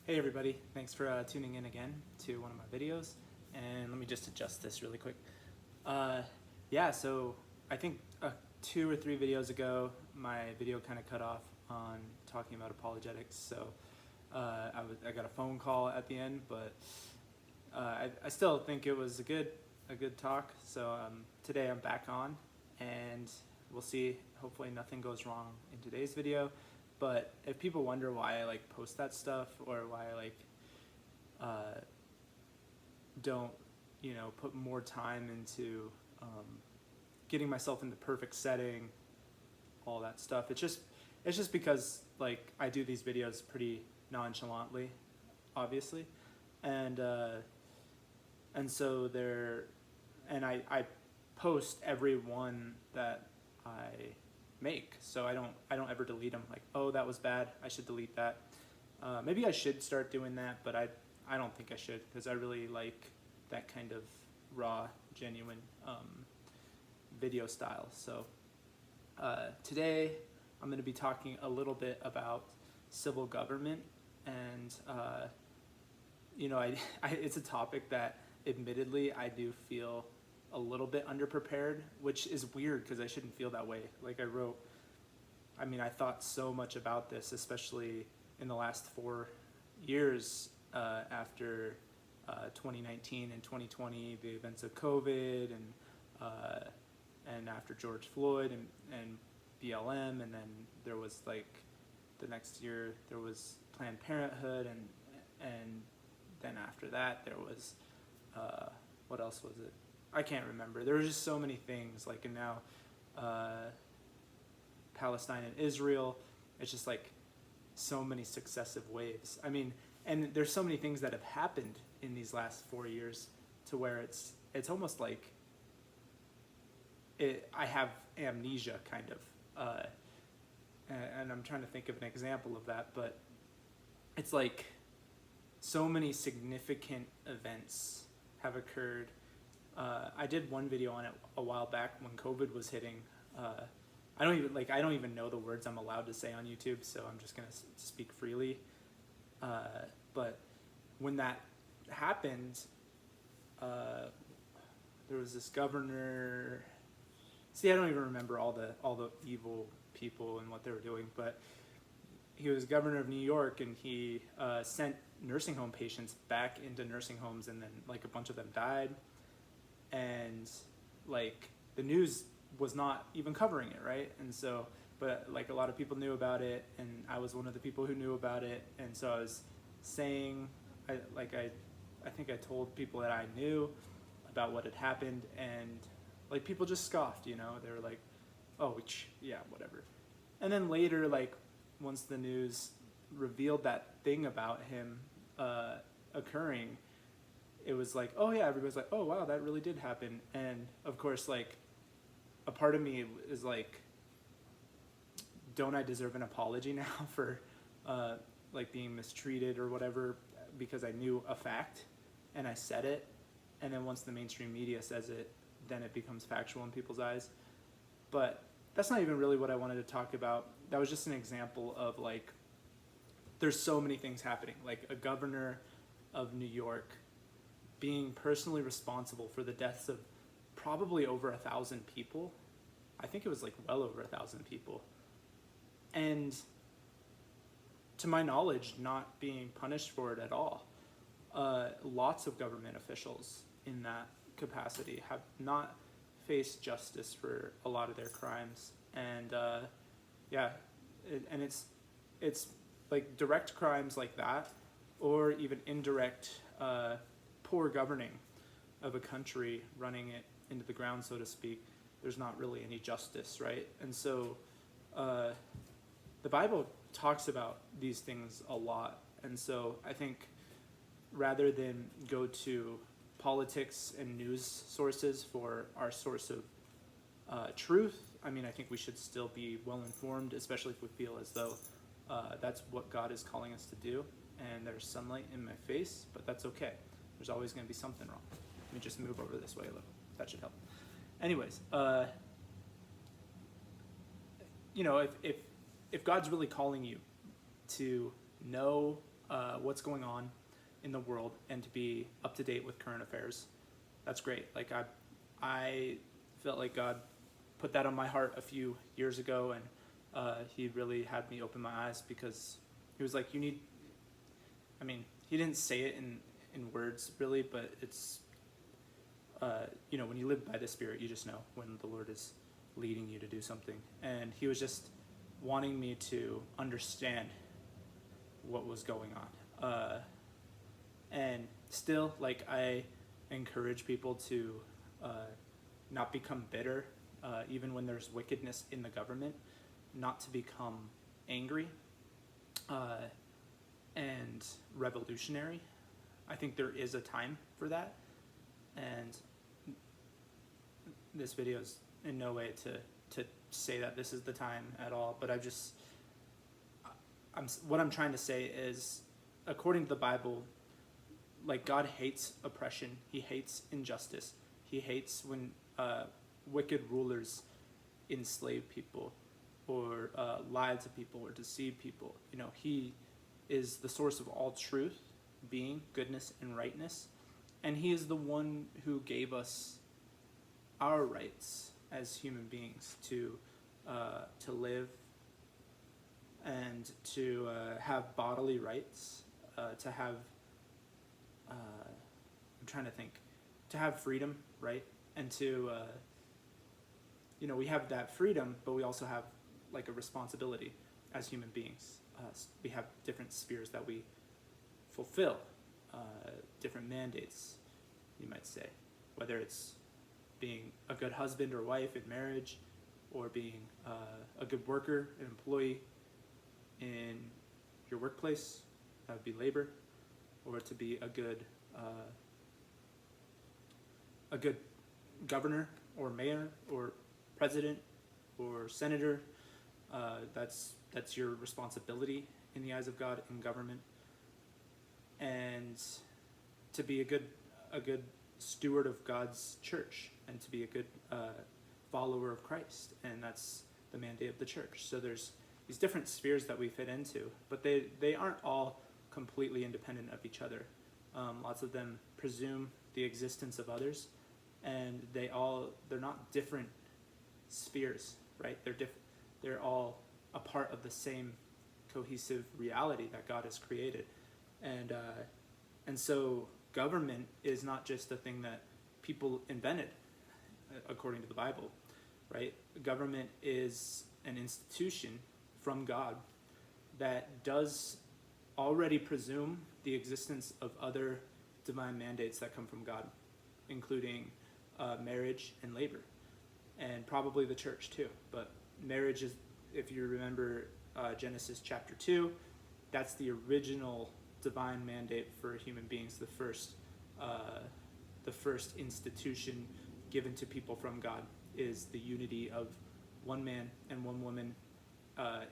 Hey everybody, thanks for tuning in again to one of my videos. And let me just adjust this really quick. Uh, so I think 2 or 3 videos ago, my video kind of cut off on talking about apologetics. So I got a phone call at the end, but I still think it was a good talk. So today I'm back on, and we'll see. Hopefully nothing goes wrong in today's video. But if people wonder why I like post that stuff, or why I like don't put more time into getting myself in the perfect setting, all that stuff, it's just because like I do these videos pretty nonchalantly, obviously, and so I post every one that I make, so I don't ever delete them. Like, oh, that was bad, I should delete that. Maybe I should start doing that, but I don't think I should, because I really like that kind of raw, genuine video style. So today I'm going to be talking a little bit about civil government, and it's a topic that admittedly I do feel a little bit underprepared, which is weird because I shouldn't feel that way. Like I thought so much about this, especially in the last 4 years after 2019 and 2020, the events of COVID, and after George Floyd and BLM, and then there was like the next year there was Planned Parenthood, and then after that there was what else was it? I can't remember. There were just so many things, like, and now Palestine and Israel. It's just like so many successive waves. And there's so many things that have happened in these last 4 years to where it's almost like I have amnesia, kind of, and I'm trying to think of an example of that, but it's like so many significant events have occurred. I did one video on it a while back when COVID was hitting. I don't even know the words I'm allowed to say on YouTube, so I'm just gonna speak freely. But when that happened, there was this governor. See, I don't even remember all the evil people and what they were doing, but he was governor of New York, and he sent nursing home patients back into nursing homes, and then like a bunch of them died, and like the news was not even covering it, right? And so, but like a lot of people knew about it, and I was one of the people who knew about it, and so I was saying, I think I told people that I knew about what had happened, and like people just scoffed, they were like, oh, yeah, whatever. And then later, like once the news revealed that thing about him occurring, it was like, oh yeah, everybody's like, oh wow, that really did happen. And of course, like a part of me is like, don't I deserve an apology now for like being mistreated or whatever, because I knew a fact and I said it, and then once the mainstream media says it, then it becomes factual in people's eyes. But that's not even really what I wanted to talk about. That was just an example of like, there's so many things happening, like a governor of New York being personally responsible for the deaths of probably over 1,000 people. I think it was like well over 1,000 people. And to my knowledge, not being punished for it at all. Lots of government officials in that capacity have not faced justice for a lot of their crimes. And and it's like direct crimes like that, or even indirect poor governing of a country, running it into the ground, so to speak. There's not really any justice, right? And so the Bible talks about these things a lot. And so I think rather than go to politics and news sources for our source of truth, I think we should still be well informed, especially if we feel as though that's what God is calling us to do. And there's sunlight in my face, but that's okay. There's always going to be something wrong. Let me just move over this way a little. That should help. Anyways, if God's really calling you to know what's going on in the world and to be up to date with current affairs. That's great. Like I felt like God put that on my heart a few years ago, and he really had me open my eyes, because he was like, you need, I mean, he didn't say it in words really, but it's, when you live by the Spirit, you just know when the Lord is leading you to do something. And he was just wanting me to understand what was going on. And still, like, I encourage people to not become bitter, even when there's wickedness in the government, not to become angry and revolutionary. I think there is a time for that, and this video is in no way to say that this is the time at all, but what I'm trying to say is, according to the Bible, like, God hates oppression, he hates injustice, he hates when wicked rulers enslave people or lie to people or deceive people. He is the source of all truth, being, goodness, and rightness, and he is the one who gave us our rights as human beings to live and to have bodily rights, to have I'm trying to think, to have freedom, right? And to we have that freedom, but we also have like a responsibility as human beings. We have different spheres that we fulfill, different mandates, you might say, whether it's being a good husband or wife in marriage, or being a good worker, an employee in your workplace, that would be labor, or to be a good governor or mayor or president or senator. That's your responsibility in the eyes of God in government, and to be a good steward of God's church, and to be a good follower of Christ, and that's the mandate of the church. So there's these different spheres that we fit into, but they aren't all completely independent of each other. Lots of them presume the existence of others, and they're not different spheres, right? They're all a part of the same cohesive reality that God has created, and so government is not just a thing that people invented, according to the Bible, right? Government is an institution from God that does already presume the existence of other divine mandates that come from God, including marriage and labor, and probably the church too. But marriage is, if you remember Genesis chapter 2, that's the original divine mandate for human beings, the first institution given to people from God is the unity of one man and one woman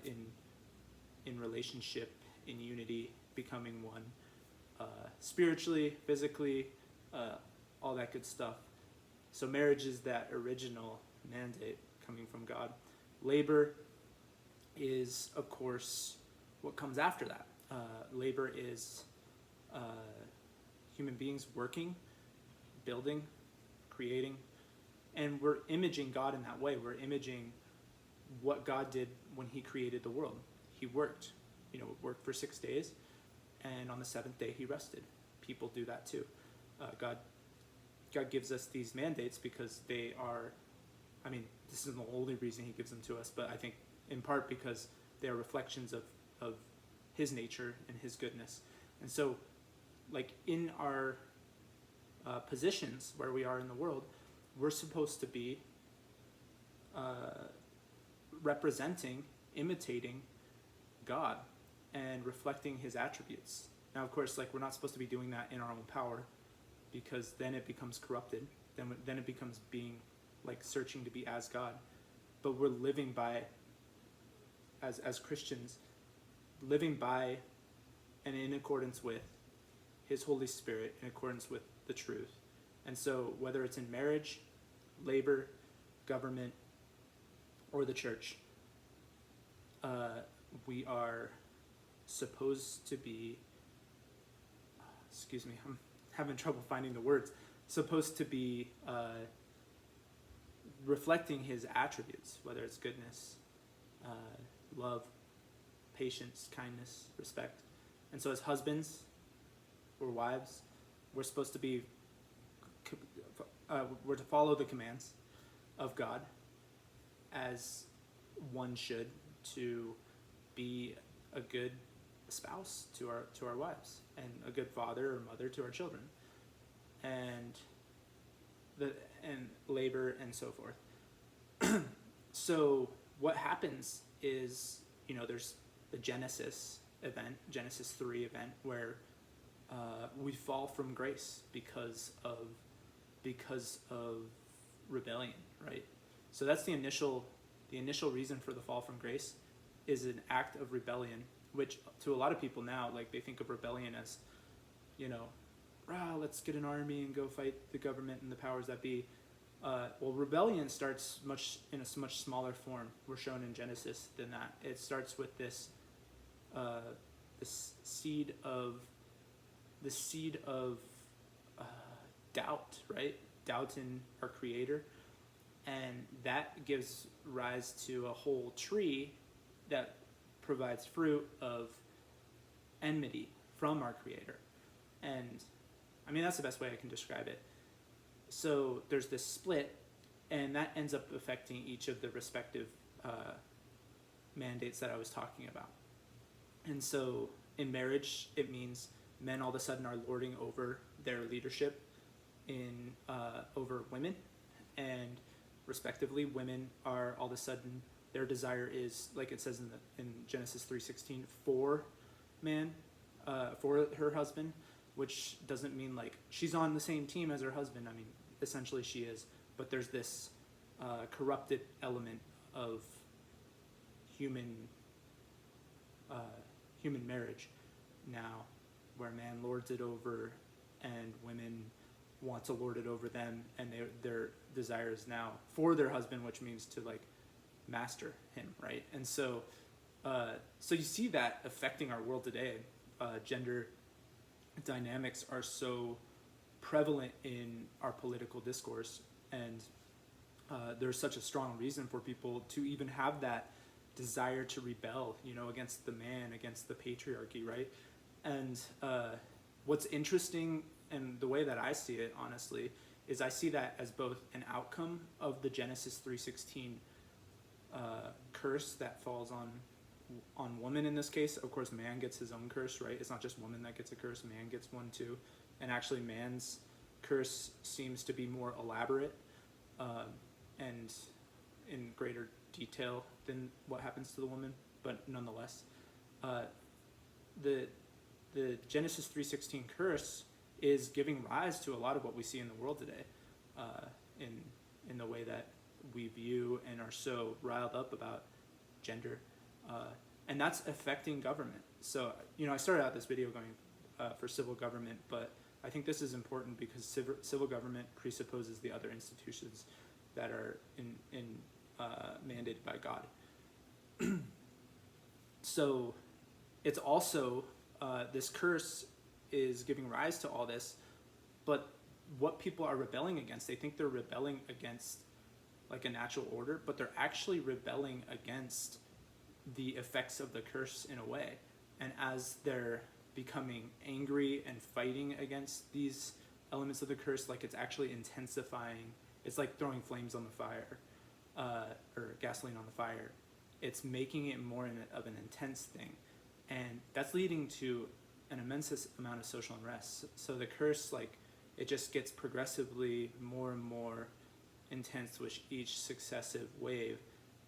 in relationship, in unity, becoming one, spiritually, physically, all that good stuff. So marriage is that original mandate coming from God. Labor is, of course, what comes after that. Labor is human beings working, building, creating, and we're imaging God in that way. We're imaging what God did when he created the world. He worked for 6 days, and on the seventh day he rested. People do that too. God gives us these mandates because they are, this isn't the only reason he gives them to us, but I think in part because they are reflections of his nature and his goodness. And so, like, in our positions where we are in the world, we're supposed to be representing, imitating God and reflecting his attributes. Now, of course, like, we're not supposed to be doing that in our own power, because then it becomes corrupted. Then it becomes being, like, searching to be as God. But we're living by, as Christians, living by and in accordance with his Holy Spirit, in accordance with the truth. And so whether it's in marriage, labor, government, or the church, we are supposed to be excuse me, I'm having trouble finding the words, supposed to be reflecting his attributes, whether it's goodness, love, patience, kindness, respect. And so as husbands or wives, we're supposed to be, we're to follow the commands of God as one should, to be a good spouse to our wives, and a good father or mother to our children, and labor and so forth. So what happens is, there's the Genesis 3 event, where we fall from grace because of rebellion, right? So that's the initial reason for the fall from grace, is an act of rebellion, which to a lot of people now, like, they think of rebellion as, let's get an army and go fight the government and the powers that be. Well, rebellion starts in a much smaller form. We're shown in Genesis than that. It starts with this seed of doubt, right? Doubt in our Creator, and that gives rise to a whole tree that provides fruit of enmity from our Creator. And I mean, that's the best way I can describe it. So there's this split, and that ends up affecting each of the respective mandates that I was talking about. And so in marriage, it means men all of a sudden are lording over their leadership over women, and respectively, women are all of a sudden, their desire is, like it says in Genesis 3:16, for her husband, which doesn't mean like she's on the same team as her husband. I mean, essentially she is, but there's this corrupted element of human marriage now, where man lords it over and women want to lord it over them, and their desire is now for their husband, which means to like master him, right? And so you see that affecting our world today. Gender dynamics are so prevalent in our political discourse, and there's such a strong reason for people to even have that desire to rebel, against the man, against the patriarchy, right? And what's interesting, and the way that I see it, honestly, is I see that as both an outcome of the Genesis 3:16 curse that falls on woman in this case. Of course, man gets his own curse, right? It's not just woman that gets a curse, man gets one too. And actually, man's curse seems to be more elaborate and in greater detail than what happens to the woman, but nonetheless, the Genesis 3:16 curse is giving rise to a lot of what we see in the world today, in the way that we view and are so riled up about gender, and that's affecting government. So, I started out this video going for civil government, but I think this is important because civil government presupposes the other institutions that are mandated by God. So it's also, this curse is giving rise to all this, but what people are rebelling against, they think they're rebelling against like a natural order, but they're actually rebelling against the effects of the curse in a way. And as they're becoming angry and fighting against these elements of the curse, like, it's actually intensifying. It's like throwing flames on the fire, or gasoline on the fire. It's making it more of an intense thing, and that's leading to an immense amount of social unrest. So the curse, like, it just gets progressively more and more intense with each successive wave,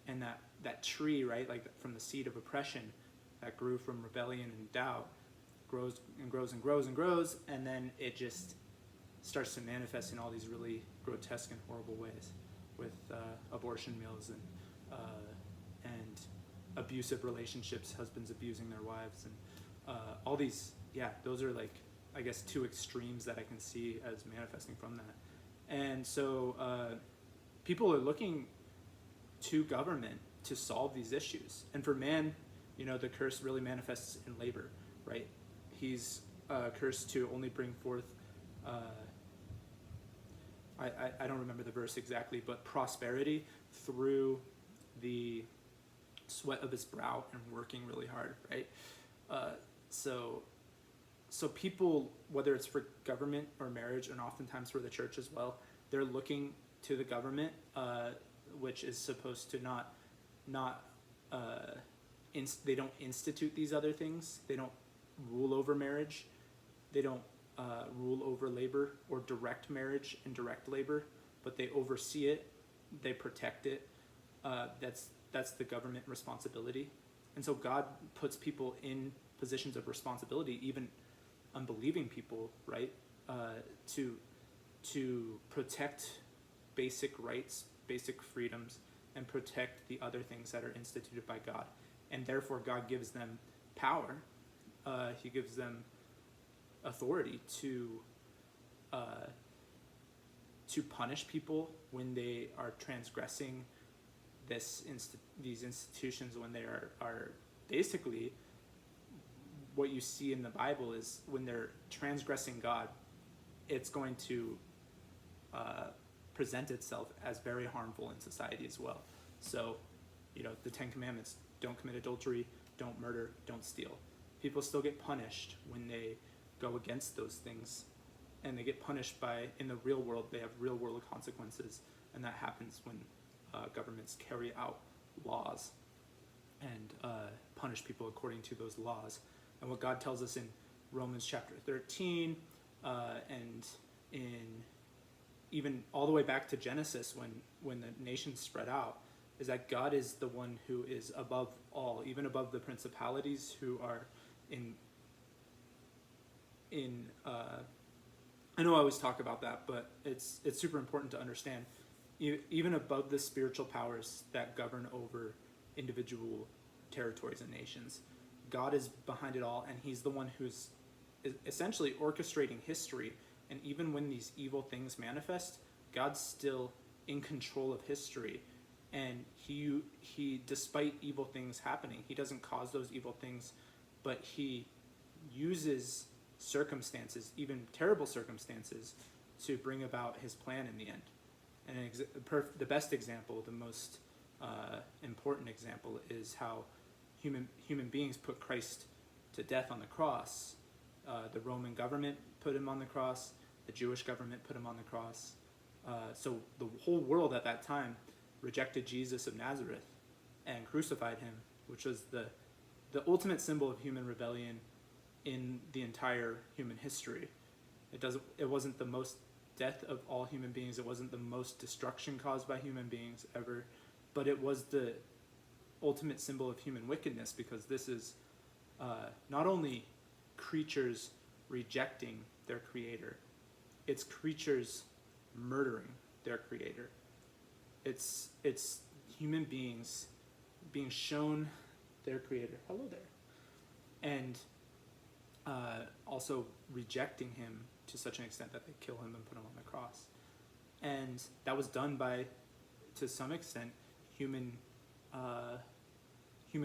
and that tree, right, like from the seed of oppression that grew from rebellion and doubt, grows and grows and grows and grows, and then it just starts to manifest in all these really grotesque and horrible ways, with abortion mills and abusive relationships, husbands abusing their wives, and all these. Yeah, those are, like, I guess, two extremes that I can see as manifesting from that. And so people are looking to government to solve these issues. And for man, the curse really manifests in labor, right? He's cursed to only bring forth, I don't remember the verse exactly, but prosperity through the sweat of his brow and working really hard, right? So people, whether it's for government or marriage, and oftentimes for the church as well, they're looking to the government, which is supposed to not they don't institute these other things. They don't rule over marriage. They don't rule over labor or direct marriage and direct labor, but they oversee it. They protect it. That's the government responsibility. And so God puts people in positions of responsibility, even unbelieving people, right? To protect basic rights, basic freedoms, and protect the other things that are instituted by God. And therefore, God gives them power. He gives them authority to punish people when they are transgressing these institutions, when they are basically, what you see in the Bible is when they're transgressing God, it's going to present itself as very harmful in society as well. So, the 10 Commandments: don't commit adultery, don't murder, don't steal. People still get punished when they go against those things, and they get punished in the real world. They have real world consequences, and that happens when governments carry out laws and punish people according to those laws. And what God tells us in Romans chapter 13, and in even all the way back to Genesis, when the nations spread out, is that God is the one who is above all, even above the principalities who are in I know I always talk about that, but it's super important to understand. Even above the spiritual powers that govern over individual territories and nations, God is behind it all, and he's the one who's essentially orchestrating history. And even when these evil things manifest, God's still in control of history. And he despite evil things happening, he doesn't cause those evil things, but he uses circumstances, even terrible circumstances, to bring about his plan in the end. And the best example, the most important example, is how human beings put Christ to death on the cross. The Roman government put him on the cross. The Jewish government put him on the cross. So the whole world at that time rejected Jesus of Nazareth and crucified him, which was the ultimate symbol of human rebellion in the entire human history. It wasn't the most death of all human beings. It wasn't the most destruction caused by human beings ever, but it was the ultimate symbol of human wickedness, because this is not only creatures rejecting their creator, it's creatures murdering their creator. It's human beings being shown their creator, hello there, and also rejecting him to such an extent that they kill him and put him on the cross. And that was done by, to some extent, human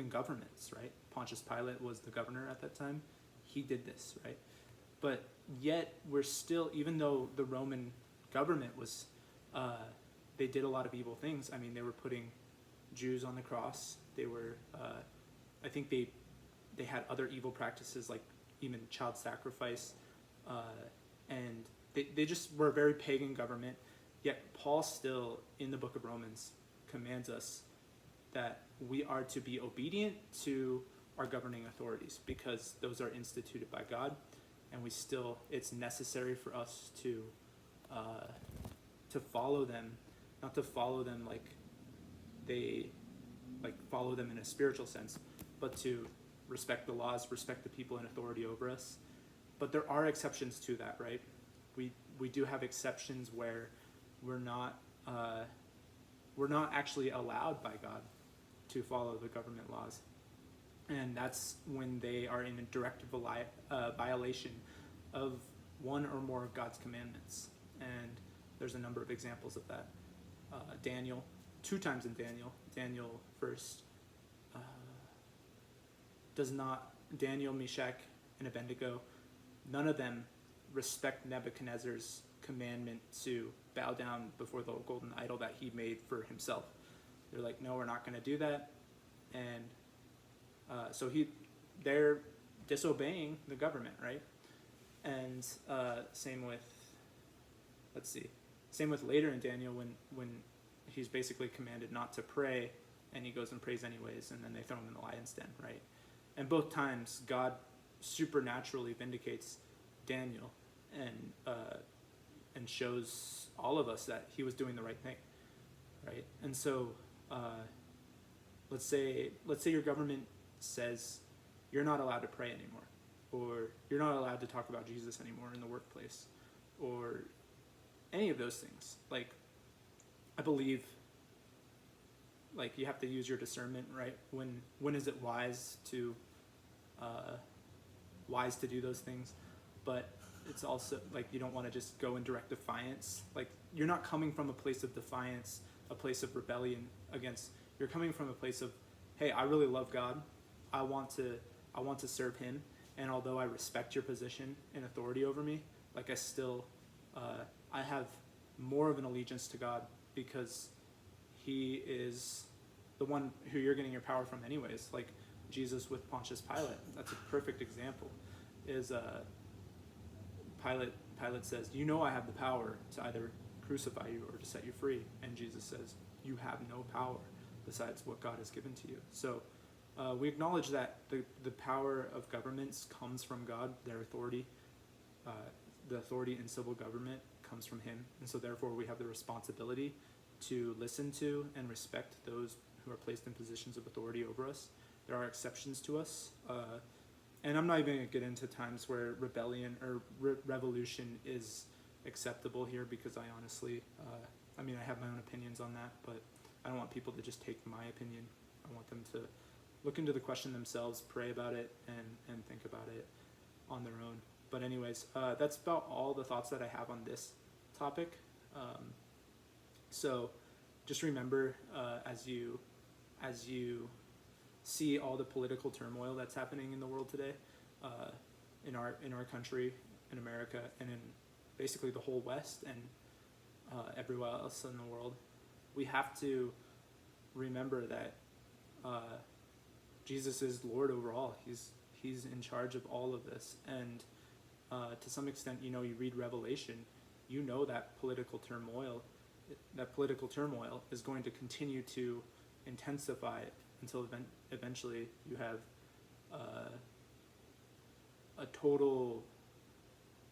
governments, right? Pontius Pilate was the governor at that time. He did this, right? But yet we're still, even though the Roman government was, they did a lot of evil things. I mean, they were putting Jews on the cross. They were, I think they had other evil practices, like even child sacrifice, and they just were a very pagan government. Yet Paul still, in the book of Romans, commands us that we are to be obedient to our governing authorities, because those are instituted by God, and it's necessary for us to follow them, not to follow them like follow them in a spiritual sense, but to respect the laws, respect the people in authority over us. But there are exceptions to that, right? We do have exceptions where we're not actually allowed by God to follow the government laws, and that's when they are in a direct violation of one or more of God's commandments. And there's a number of examples of that. Daniel, 2 times in Daniel first does not, Daniel, Meshach, and Abednego none of them respect Nebuchadnezzar's commandment to bow down before the golden idol that he made for himself. They're like, no, we're not going to do that. And so they're disobeying the government, right? And same with later in Daniel when he's basically commanded not to pray, and he goes and prays anyways, and then they throw him in the lion's den, right? And both times God supernaturally vindicates Daniel and shows all of us that he was doing the right thing, right? And so let's say your government says you're not allowed to pray anymore, or you're not allowed to talk about Jesus anymore in the workplace, or any of those things. Like, I believe, like, you have to use your discernment, right? When is it wise to do those things? But it's also like you don't want to just go in direct defiance. Like, you're not coming from a place of defiance, a place of rebellion against. You're coming from a place of, hey, I really love God. I want to serve him, and although I respect your position and authority over me, like, I still I have more of an allegiance to God, because he is the one who you're getting your power from anyways. Like Jesus with Pontius Pilate, that's a perfect example. Is Pilate says, you know, I have the power to either crucify you or to set you free, and Jesus says, you have no power besides what God has given to you. So we acknowledge that the power of governments comes from God. Their authority, the authority in civil government, comes from him, and so therefore we have the responsibility to listen to and respect those who are placed in positions of authority over us. There are exceptions to us, and I'm not even going to get into times where rebellion or revolution is acceptable here, because I honestly, I have my own opinions on that, but I don't want people to just take my opinion. I want them to look into the question themselves, pray about it, and think about it on their own. But anyways, that's about all the thoughts that I have on this topic. So just remember, as you see all the political turmoil that's happening in the world today, in our country, in America, and in basically the whole West and everywhere else in the world, we have to remember that Jesus is Lord over all. He's in charge of all of this, and to some extent, you read Revelation, that political turmoil is going to continue to intensify until eventually you have a total,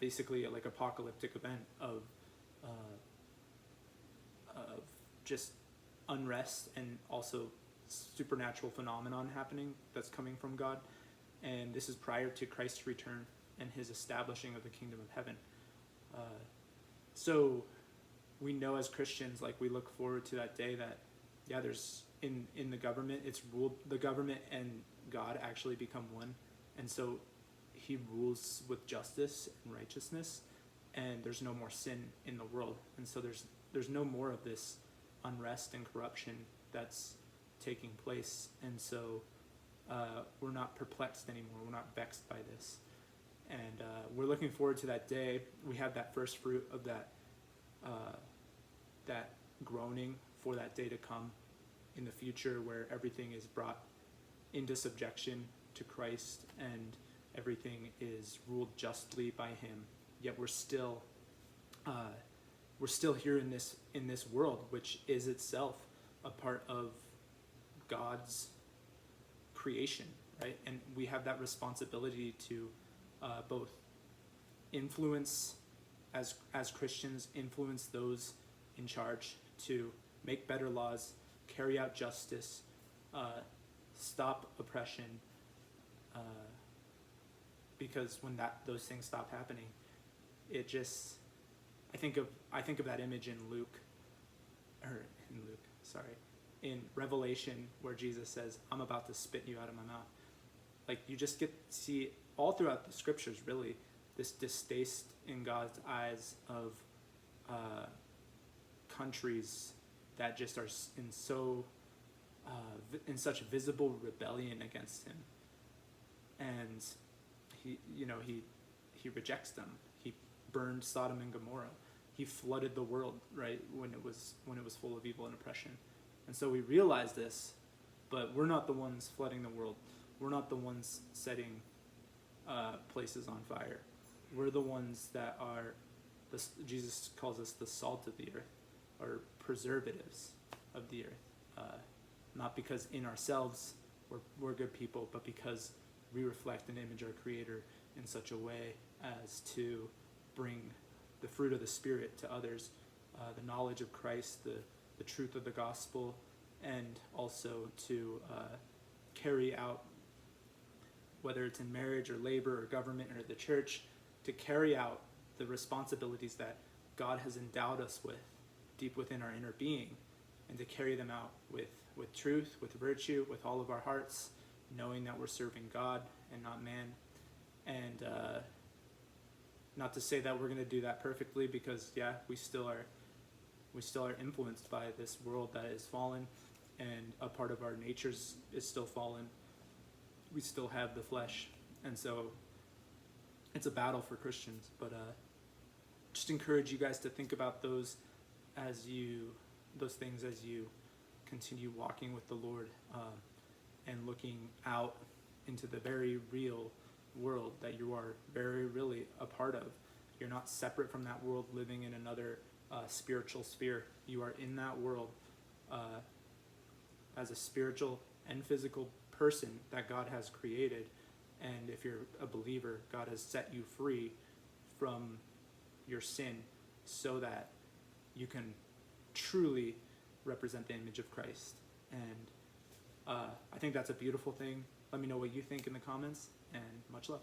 basically like apocalyptic event of just unrest and also supernatural phenomenon happening that's coming from God. And this is prior to Christ's return and his establishing of the kingdom of heaven. So we know as Christians, like, we look forward to that day that, yeah, there's in the government, it's ruled, the government and God actually become one. And so he rules with justice and righteousness, and there's no more sin in the world. And so there's no more of this unrest and corruption that's taking place. And so we're not perplexed anymore. We're not vexed by this. And we're looking forward to that day. We have that first fruit of that groaning for that day to come in the future, where everything is brought into subjection to Christ and everything is ruled justly by him. Yet we're still here in this world, which is itself a part of God's creation, right? And we have that responsibility to both influence, as Christians, influence those in charge to make better laws, carry out justice, stop oppression, because when those things stop happening, it just, I think of that image in in Revelation, where Jesus says, I'm about to spit you out of my mouth. Like, you just get to see all throughout the scriptures, really, this distaste in God's eyes of countries that just are in such visible rebellion against him. And he he rejects them. He burned Sodom and Gomorrah. He flooded the world, right, when it was full of evil and oppression. And so we realize this, but we're not the ones flooding the world. We're not the ones setting places on fire. We're the ones that are, Jesus calls us the salt of the earth, or preservatives of the earth. Not because in ourselves we're good people, but because we reflect and image our Creator in such a way as to bring the fruit of the Spirit to others, the knowledge of Christ, the truth of the gospel, and also to carry out, whether it's in marriage or labor or government or the church, to carry out the responsibilities that God has endowed us with deep within our inner being, and to carry them out with truth, with virtue, with all of our hearts, knowing that we're serving God and not man. And not to say that we're going to do that perfectly, because we still are influenced by this world that is fallen, and a part of our natures is still fallen. We still have the flesh, and so it's a battle for Christians. But just encourage you guys to think about those things as you continue walking with the Lord, and looking out into the very real world that you are very really a part of. You're not separate from that world, living in another spiritual sphere. You are in that world as a spiritual and physical person that God has created. And if you're a believer, God has set you free from your sin so that you can truly represent the image of Christ. And I think that's a beautiful thing. Let me know what you think in the comments, and much love.